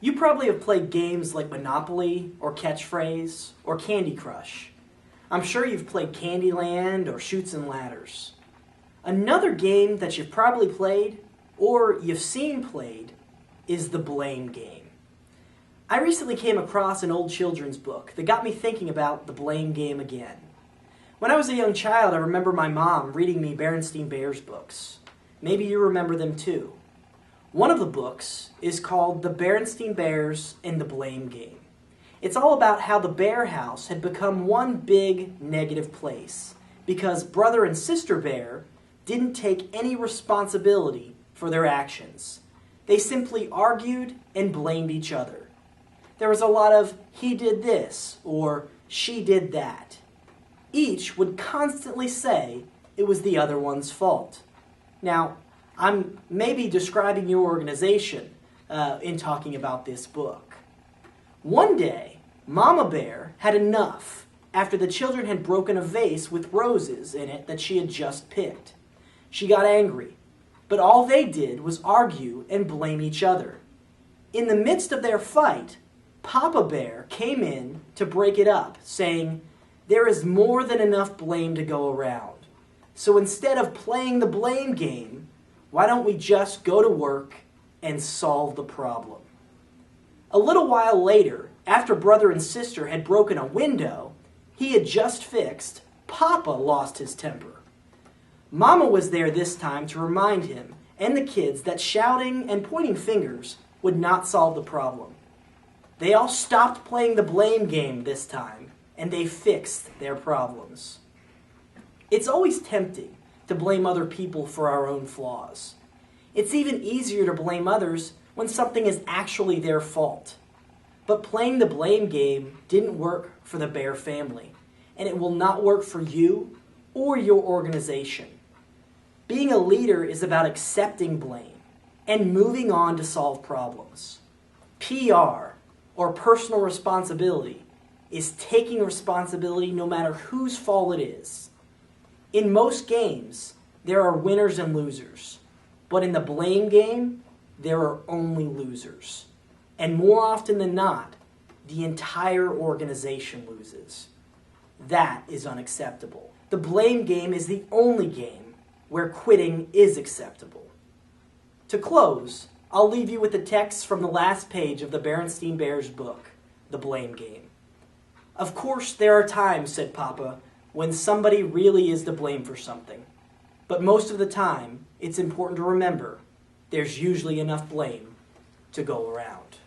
You probably have played games like Monopoly or Catchphrase or Candy Crush. I'm sure you've played Candyland or Chutes and Ladders. Another game that you've probably played or you've seen played is the blame game. I recently came across an old children's book that got me thinking about the blame game again. When I was a young child, I remember my mom reading me Berenstain Bears books. Maybe you remember them too. One of the books is called The Berenstain Bears and the Blame Game. It's all about how the bear house had become one big negative place because brother and sister bear didn't take any responsibility for their actions. They simply argued and blamed each other. There was a lot of he did this or she did that. Each would constantly say it was the other one's fault. Now, I'm maybe describing your organization in talking about this book. One day, Mama Bear had enough after the children had broken a vase with roses in it that she had just picked. She got angry, but all they did was argue and blame each other. In the midst of their fight, Papa Bear came in to break it up, saying, "There is more than enough blame to go around. So instead of playing the blame game, why don't we just go to work and solve the problem?" A little while later, after brother and sister had broken a window he had just fixed, Papa lost his temper. Mama was there this time to remind him and the kids that shouting and pointing fingers would not solve the problem. They all stopped playing the blame game this time, and they fixed their problems. It's always tempting to blame other people for our own flaws. It's even easier to blame others when something is actually their fault. But playing the blame game didn't work for the Bear family, and it will not work for you or your organization. Being a leader is about accepting blame and moving on to solve problems. PR, or personal responsibility, is taking responsibility no matter whose fault it is. In most games, there are winners and losers. But in the blame game, there are only losers. And more often than not, the entire organization loses. That is unacceptable. The blame game is the only game where quitting is acceptable. To close, I'll leave you with the text from the last page of the Berenstain Bears book, The Blame Game. "Of course, there are times," said Papa, "when somebody really is to blame for something. But most of the time, it's important to remember there's usually enough blame to go around."